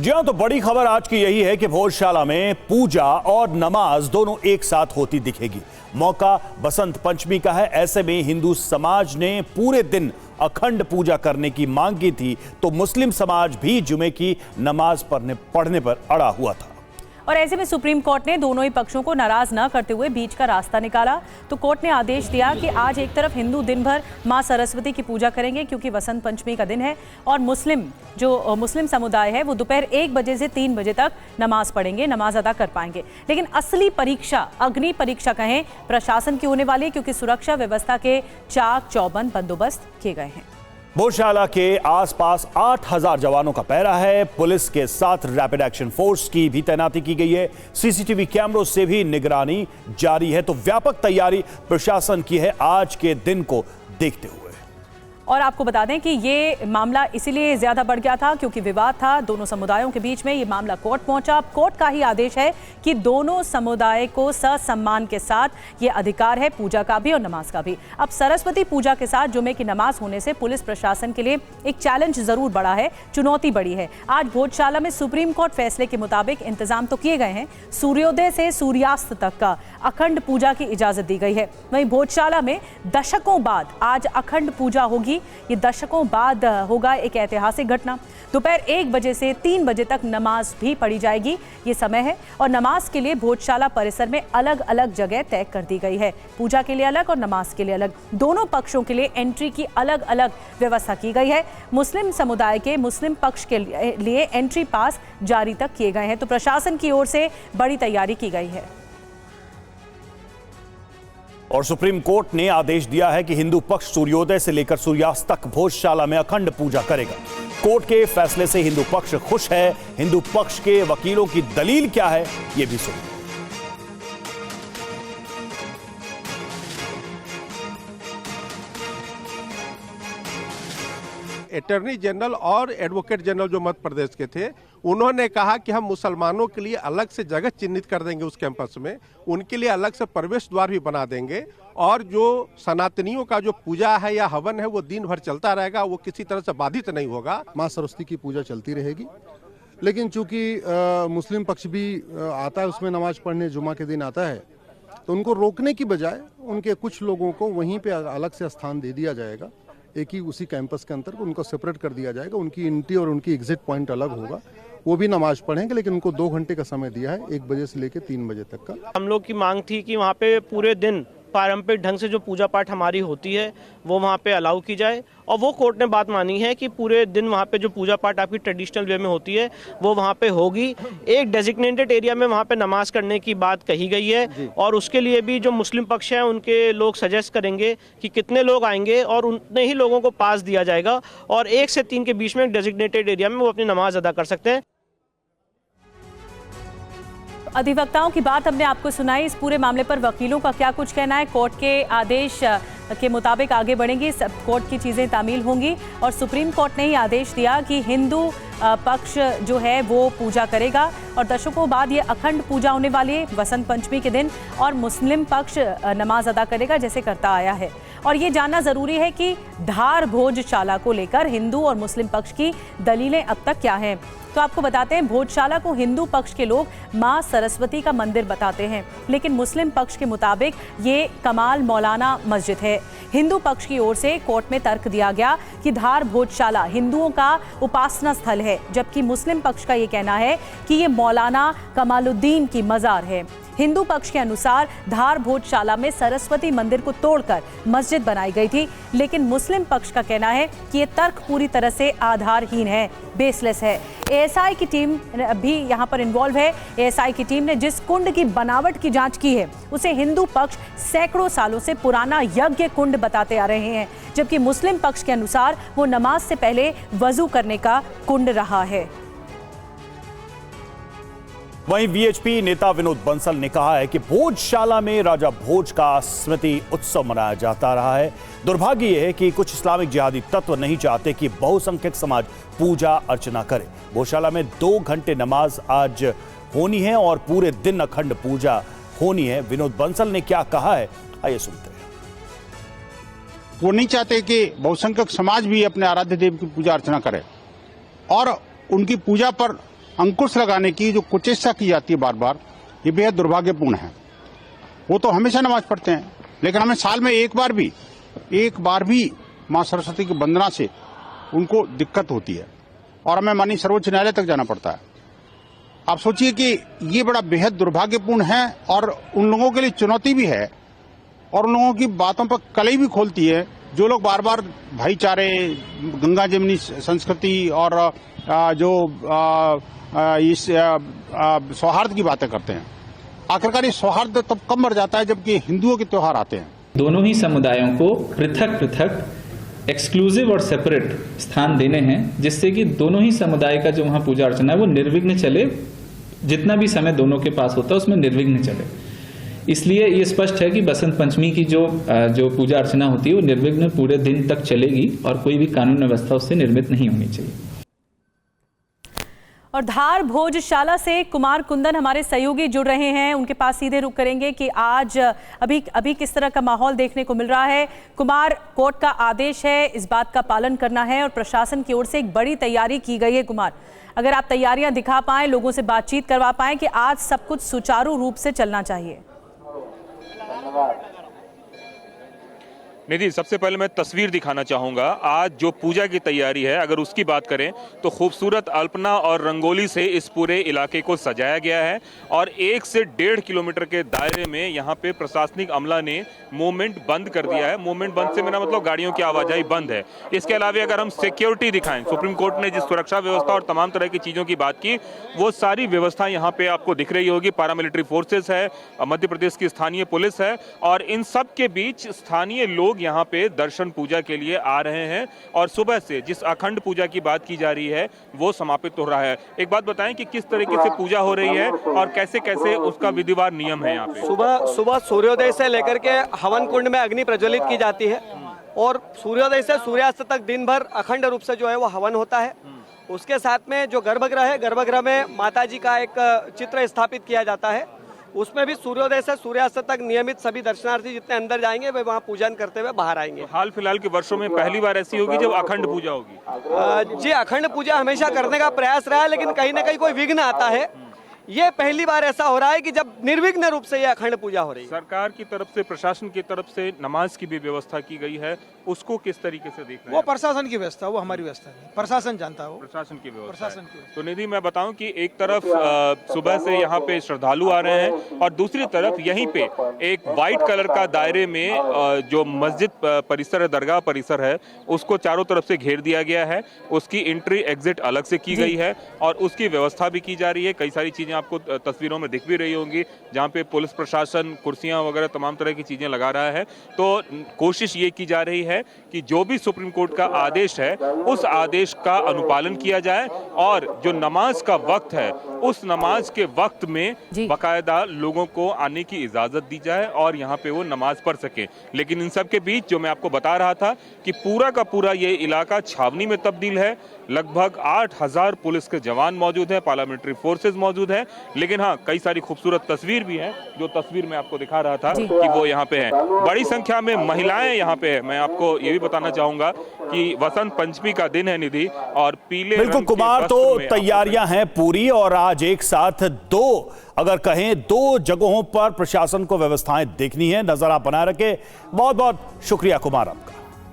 जी हाँ, तो बड़ी खबर आज की यही है कि भोजशाला में पूजा और नमाज दोनों एक साथ होती दिखेगी। मौका बसंत पंचमी का है। ऐसे में हिंदू समाज ने पूरे दिन अखंड पूजा करने की मांग की थी, तो मुस्लिम समाज भी जुमे की नमाज पढ़ने पर अड़ा हुआ था। और ऐसे में सुप्रीम कोर्ट ने दोनों ही पक्षों को नाराज न करते हुए बीच का रास्ता निकाला। तो कोर्ट ने आदेश दिया कि आज एक तरफ हिंदू दिन भर मां सरस्वती की पूजा करेंगे क्योंकि वसंत पंचमी का दिन है, और मुस्लिम समुदाय है वो दोपहर 1 बजे से 3 बजे तक नमाज पढ़ेंगे, नमाज अदा कर पाएंगे। लेकिन असली परीक्षा, अग्नि परीक्षा कहें, प्रशासन की होने वाली है, क्योंकि सुरक्षा व्यवस्था के चाक चौबंद बंदोबस्त किए गए हैं। भोजशाला के आसपास 8000 जवानों का पहरा है। पुलिस के साथ रैपिड एक्शन फोर्स की भी तैनाती की गई है। सीसीटीवी कैमरों से भी निगरानी जारी है। तो व्यापक तैयारी प्रशासन की है आज के दिन को देखते हुए। और आपको बता दें कि ये मामला इसीलिए ज्यादा बढ़ गया था क्योंकि विवाद था दोनों समुदायों के बीच में। ये मामला कोर्ट पहुंचा। अब कोर्ट का ही आदेश है कि दोनों समुदाय को ससम्मान के साथ ये अधिकार है, पूजा का भी और नमाज का भी। अब सरस्वती पूजा के साथ जुमे की नमाज होने से पुलिस प्रशासन के लिए एक चैलेंज जरूर बढ़ा है, चुनौती बढ़ी है। आज भोजशाला में सुप्रीम कोर्ट फैसले के मुताबिक इंतजाम तो किए गए हैं। सूर्योदय से सूर्यास्त तक का अखंड पूजा की इजाजत दी गई है। वहीं भोजशाला में दशकों बाद आज अखंड पूजा होगी। ये दशकों बाद होगा एक ऐतिहासिक घटना। दोपहर 1 बजे से 3 बजे तक नमाज भी पढ़ी जाएगी, ये समय है। और नमाज के लिए भोजशाला परिसर में अलग अलग जगह तय कर दी गई है। पूजा के लिए अलग और नमाज के लिए अलग, दोनों पक्षों के लिए एंट्री की अलग अलग व्यवस्था की गई है। मुस्लिम समुदाय के मुस्लिम पक्ष के लिए एंट्री पास जारी तक किए गए हैं। तो प्रशासन की ओर से बड़ी तैयारी की गई है। और सुप्रीम कोर्ट ने आदेश दिया है कि हिंदू पक्ष सूर्योदय से लेकर सूर्यास्त तक भोजशाला में अखंड पूजा करेगा। कोर्ट के फैसले से हिंदू पक्ष खुश है। हिंदू पक्ष के वकीलों की दलील क्या है, यह भी सुनिए। अटॉर्नी जनरल और एडवोकेट जनरल जो मध्य प्रदेश के थे, उन्होंने कहा कि हम मुसलमानों के लिए अलग से जगह चिन्हित कर देंगे उस कैंपस में, उनके लिए अलग से प्रवेश द्वार भी बना देंगे, और जो सनातनियों का जो पूजा है या हवन है वो दिन भर चलता रहेगा, वो किसी तरह से बाधित नहीं होगा। माँ सरस्वती की पूजा चलती रहेगी, लेकिन चूंकि मुस्लिम पक्ष भी आता है उसमें नमाज पढ़ने, जुमा के दिन आता है, तो उनको रोकने की बजाय उनके कुछ लोगों को वहीं पे अलग से स्थान दे दिया जाएगा। एक ही उसी कैंपस के अंदर उनको सेपरेट कर दिया जाएगा। उनकी एंट्री और उनकी एग्जिट पॉइंट अलग होगा। वो भी नमाज पढ़ेंगे, लेकिन उनको 2 घंटे का समय दिया है, 1 बजे से लेकर 3 बजे तक का। हम लोग की मांग थी कि वहाँ पे पूरे दिन पारंपरिक ढंग से जो पूजा पाठ हमारी होती है वो वहाँ पे अलाउ की जाए, और वो कोर्ट ने बात मानी है कि पूरे दिन वहाँ पे जो पूजा पाठ आपकी ट्रेडिशनल वे में होती है वो वहाँ पे होगी। एक डेजिग्नेटेड एरिया में वहाँ पे नमाज करने की बात कही गई है, और उसके लिए भी जो मुस्लिम पक्ष है उनके लोग सजेस्ट करेंगे कि कितने लोग आएंगे, और उतने ही लोगों को पास दिया जाएगा, और 1 से 3 के बीच में एक डेजिग्नेटेड एरिया में वो अपनी नमाज अदा कर सकते हैं। अधिवक्ताओं की बात हमने आपको सुनाई। इस पूरे मामले पर वकीलों का क्या कुछ कहना है? कोर्ट के आदेश के मुताबिक आगे बढ़ेंगी, सब कोर्ट की चीज़ें तामील होंगी। और सुप्रीम कोर्ट ने ही आदेश दिया कि हिंदू पक्ष जो है वो पूजा करेगा, और दशकों बाद ये अखंड पूजा होने वाली है वसंत पंचमी के दिन, और मुस्लिम पक्ष नमाज अदा करेगा जैसे करता आया है। और ये जानना ज़रूरी है कि धार भोजशाला को लेकर हिंदू और मुस्लिम पक्ष की दलीलें अब तक क्या हैं। तो आपको बताते हैं, भोजशाला को हिंदू पक्ष के लोग मां सरस्वती का मंदिर बताते हैं, लेकिन मुस्लिम पक्ष के मुताबिक ये कमाल मौलाना मस्जिद है। हिंदू पक्ष की ओर से कोर्ट में तर्क दिया गया कि धार भोजशाला हिंदुओं का उपासना स्थल है, जबकि मुस्लिम पक्ष का ये कहना है कि ये मौलाना कमालुद्दीन की मज़ार है। हिंदू पक्ष के अनुसार धार भोजशाला में सरस्वती मंदिर को तोड़कर मस्जिद बनाई गई थी, लेकिन मुस्लिम पक्ष का कहना है कि ये तर्क पूरी तरह से आधारहीन है, बेसलेस है। एएसआई की टीम भी यहाँ पर इन्वॉल्व है। एएसआई की टीम ने जिस कुंड की बनावट की जांच की है उसे हिंदू पक्ष सैकड़ों सालों से पुराना यज्ञ कुंड बताते आ रहे हैं, जबकि मुस्लिम पक्ष के अनुसार वो नमाज से पहले वजू करने का कुंड रहा है। वहीं वीएचपी नेता विनोद बंसल ने कहा है कि भोजशाला में राजा भोज का स्मृति उत्सव मनाया जाता रहा है। दुर्भाग्य यह है कि कुछ इस्लामिक जिहादी तत्व नहीं चाहते कि बहुसंख्यक समाज पूजा अर्चना करे। भोजशाला में 2 घंटे नमाज आज होनी है और पूरे दिन अखंड पूजा होनी है। विनोद बंसल ने क्या कहा है, आइए सुनते हैं। वो नहीं चाहते कि बहुसंख्यक समाज भी अपने आराध्य देव की पूजा अर्चना करे, और उनकी पूजा पर अंकुश लगाने की जो कुचेष्टा की जाती है बार बार, ये बेहद दुर्भाग्यपूर्ण है। वो तो हमेशा नमाज पढ़ते हैं, लेकिन हमें साल में एक बार भी मां सरस्वती की वंदना से उनको दिक्कत होती है और हमें माननीय सर्वोच्च न्यायालय तक जाना पड़ता है। आप सोचिए कि ये बड़ा बेहद दुर्भाग्यपूर्ण है और उन लोगों के लिए चुनौती भी है और उन लोगों की बातों पर कलई भी खोलती है जो लोग बार बार भाईचारे, गंगा जमुनी संस्कृति और जो इस सौहार्द की बातें करते हैं। आखिरकार ये सौहार्द तब कब मर जाता है जबकि हिंदुओं के त्योहार आते हैं। दोनों ही समुदायों को पृथक पृथक एक्सक्लूसिव और सेपरेट स्थान देने हैं, जिससे कि दोनों ही समुदाय का जो वहां पूजा अर्चना है वो निर्विघ्न चले, जितना भी समय दोनों के पास होता है उसमें निर्विघ्न चले। इसलिए ये स्पष्ट है कि बसंत पंचमी की जो पूजा अर्चना होती है वो निर्विघ्न पूरे दिन तक चलेगी और कोई भी कानून व्यवस्था उससे निर्मित नहीं होनी चाहिए। और धार भोजशाला से कुमार कुंदन हमारे सहयोगी जुड़ रहे हैं, उनके पास सीधे रुख करेंगे कि आज अभी किस तरह का माहौल देखने को मिल रहा है। कुमार, कोर्ट का आदेश है, इस बात का पालन करना है और प्रशासन की ओर से एक बड़ी तैयारी की गई है। कुमार, अगर आप तैयारियां दिखा पाएं, लोगों से बातचीत करवा पाएं कि आज सब कुछ सुचारू रूप से चलना चाहिए। निधि, सबसे पहले मैं तस्वीर दिखाना चाहूँगा। आज जो पूजा की तैयारी है, अगर उसकी बात करें तो खूबसूरत अल्पना और रंगोली से इस पूरे इलाके को सजाया गया है और 1 से 1.5 किलोमीटर के दायरे में यहाँ पे प्रशासनिक अमला ने मूवमेंट बंद कर दिया है। मूवमेंट बंद से मेरा मतलब गाड़ियों की आवाजाही बंद है। इसके अलावा अगर हम सिक्योरिटी दिखाएं, सुप्रीम कोर्ट ने जिस सुरक्षा व्यवस्था और तमाम तरह की चीज़ों की बात की, वो सारी व्यवस्था यहाँ पे आपको दिख रही होगी। पैरामिलिट्री फोर्सेस है, मध्य प्रदेश की स्थानीय पुलिस है और इन सब के बीच स्थानीय लोग यहाँ पे दर्शन पूजा के लिए आ रहे हैं और सुबह से जिस अखंड पूजा की बात की जा रही है वो समापित हो रहा है। एक बात बताएं कि किस तरीके से पूजा हो रही है और कैसे कैसे उसका विधिवार नियम है यहाँ पे। सुबह सूर्योदय से लेकर के हवन कुंड में अग्नि प्रज्वलित की जाती है और सूर्योदय से सूर्यास्त तक दिन भर अखंड रूप से जो है वो हवन होता है। उसके साथ में जो गर्भगृह है, गर्भगृह में माता जी का एक चित्र स्थापित किया जाता है। उसमें भी सूर्योदय से सूर्यास्त तक नियमित सभी दर्शनार्थी जितने अंदर जाएंगे वे वहाँ पूजन करते हुए बाहर आएंगे। हाल फिलहाल के वर्षों में पहली बार ऐसी होगी जब अखंड पूजा होगी। जी, अखंड पूजा हमेशा करने का प्रयास रहा है, लेकिन कहीं ना कहीं कोई विघ्न आता है। ये पहली बार ऐसा हो रहा है कि जब निर्विघ्न रूप से ये अखंड पूजा हो रही है। सरकार की तरफ से, प्रशासन की तरफ से नमाज की भी व्यवस्था की गई है, उसको किस तरीके से देख रहे हैं? वो प्रशासन की व्यवस्था, वो हमारी व्यवस्था नहीं, प्रशासन जानता है। वो प्रशासन की व्यवस्था। प्रशासन की व्यवस्था। तो निधि, मैं बताऊं कि एक तरफ सुबह से यहाँ पे श्रद्धालु आ रहे हैं और दूसरी तरफ यहीं पे एक व्हाइट कलर का दायरे में जो मस्जिद परिसर है, दरगाह परिसर है, उसको चारों तरफ से घेर दिया गया है। उसकी एंट्री एग्जिट अलग से की गई है और उसकी व्यवस्था भी की जा रही है। कई सारी चीजें आपको तस्वीरों में दिख भी रही होंगी जहां पे पुलिस प्रशासन कुर्सियां वगैरह तमाम तरह की चीजें लगा रहा है। तो कोशिश ये की जा रही है कि जो भी सुप्रीम कोर्ट का आदेश है उस आदेश का अनुपालन किया जाए और जो नमाज का वक्त है उस नमाज के वक्त में बाकायदा लोगों को आने की इजाजत दी जाए और यहाँ पे वो नमाज पढ़ सके। लेकिन इन सब के बीच जो मैं आपको बता रहा था कि पूरा का पूरा ये इलाका छावनी में तब्दील है। लगभग 8000 पुलिस के जवान मौजूद हैं, पार्लियामेंट्री फोर्सेस मौजूद हैं। लेकिन हाँ, कई सारी खूबसूरत तस्वीर भी हैं जो तस्वीर में आपको दिखा रहा था कि वो यहाँ पे हैं। बड़ी संख्या में महिलाएं यहाँ पे है। मैं आपको ये भी बताना चाहूंगा कि वसंत पंचमी का दिन है निधि और पीले बिल्कुल कुमार, तो तैयारियां हैं पूरी और आज एक साथ अगर कहें दो जगहों पर प्रशासन को व्यवस्थाएं देखनी है। नजर आप बनाए रखें। बहुत बहुत शुक्रिया कुमार आपका।